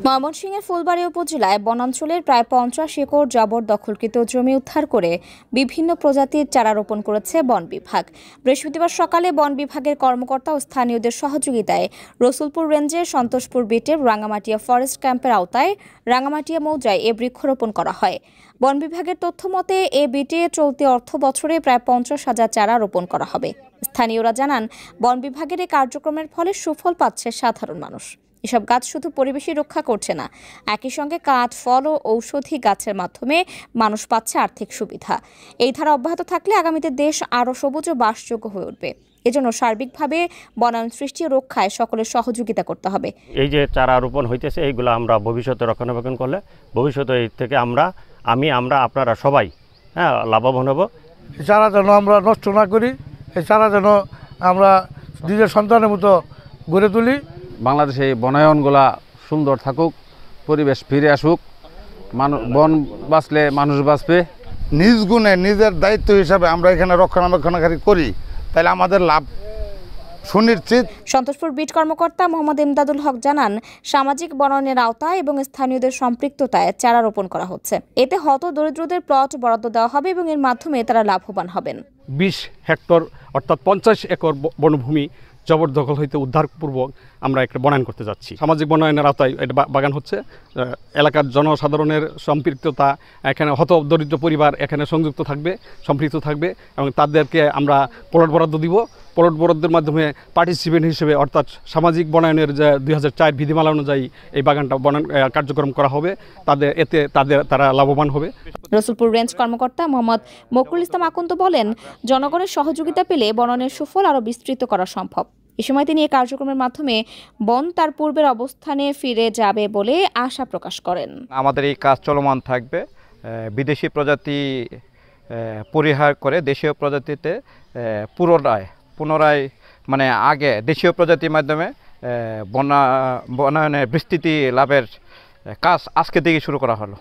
ময়মনসিংহের ফুলবাড়ী উপজেলায় বনাঞ্চলের প্রায় 50 একর জবরদখলকৃত জমি উদ্ধার করে বিভিন্ন প্রজাতির চারা রোপণ করেছে বন বিভাগ। বৃহস্পতিবার সকালে বন বিভাগের কর্মকর্তা ও স্থানীয়দের সহযোগিতায় রসুলপুর রেঞ্জের সন্তোষপুর বিটের রাঙ্গামাটিয়া ফরেস্ট ক্যাম্পের আওতায় রাঙ্গামাটিয়া মৌজায় এ বৃক্ষরোপণ করা হয়। বন বিভাগের তথ্য মতে এ বিটে চলতি অর্থ বছরে প্রায় 50,000 চারা রোপণ করা হবে। স্থানীয়রা জানান, বন বিভাগের এই কার্যক্রমের ফলে সুফল পাচ্ছে সাধারণ মানুষ। এসব গাছ শুধু পরিবেশই রক্ষা করছে না, একই সঙ্গে কাঠ, ফল ও ঔষধি গাছের মাধ্যমে মানুষ পাচ্ছে আর্থিক সুবিধা। এই ধারা অব্যাহত থাকলে আগামীতে দেশ আরও সবুজ ও বাসযোগ্য হয়ে উঠবে। এজন্য সার্বিকভাবে বনায়ন সৃষ্টি ও রক্ষায় সকলের সহযোগিতা করতে হবে। এই যে চারা রোপণ হইতেছে, এইগুলো আমরা ভবিষ্যতে রক্ষণাবেক্ষণ করলে ভবিষ্যতে এই থেকে আমরা আপনারা সবাই লাভবান হব। এই চারা যেন আমরা নষ্ট না করি, এই চারা যেন আমরা নিজের সন্তানের মতো গড়ে তুলি। বাংলাদেশে বনায়নগুলা সুন্দর থাকুক, পরিবেশ ফিরে আসুক, বন বাঁচলে মানুষ বাঁচবে। নিজ গুণে নিজের দায়িত্ব হিসাবে আমরা এখানে রক্ষণাবেক্ষণকারী করি, তাহলে আমাদের লাভ সুনিশ্চিত। সন্তোষপুর বিট কর্মকর্তা মোহাম্মদ ইমদাদুল হক জানান, সামাজিক বনায়নের আওতায় এবং স্থানীয়দের সম্পৃক্ততায় চারা রোপণ করা হচ্ছে। এতে হত দরিদ্রদের প্লট বরাদ্দ দেওয়া হবে এবং এর মাধ্যমে তারা লাভবান হবেন। 20 হেক্টর অর্থাৎ 50 একর বনভূমি জবরদখল হইতে উদ্ধারপূর্বক আমরা একটা বনায়ন করতে যাচ্ছি। সামাজিক বনায়নের আওতায় এটা বাগান হচ্ছে। এলাকার জনসাধারণের সম্পৃক্ততা, এখানে হত দরিদ্র পরিবার এখানে সংযুক্ত থাকবে, সম্পৃক্ত থাকবে এবং তাদেরকে আমরা প্লট বরাদ্দ দিব। প্লট বরাদ্দের মাধ্যমে পার্টিসিপেন্ট হিসেবে অর্থাৎ সামাজিক বনায়নের যে 2004 বিধিমালা অনুযায়ী এই বাগানটা বনায়ন কার্যক্রম করা হবে। তারা লাভবান হবে। রসুলপুর রেঞ্জ কর্মকর্তা মোহাম্মদ মকরুল ইসলাম আকন্দ বলেন, জনগণের সহযোগিতা পেলে বনায়নের সুফল আরও বিস্তৃত করা সম্ভব। এ সময় তিনি এই কার্যক্রমের মাধ্যমে বন তার পূর্বের অবস্থানে ফিরে যাবে বলে আশা প্রকাশ করেন। আমাদের এই কাজ চলমান থাকবে। বিদেশি প্রজাতি পরিহার করে দেশীয় প্রজাতিতে পুনরায় মানে আগে দেশীয় প্রজাতির মাধ্যমে বনায়নের বিস্তৃতি লাভের কাজ আজকে থেকে শুরু করা হলো।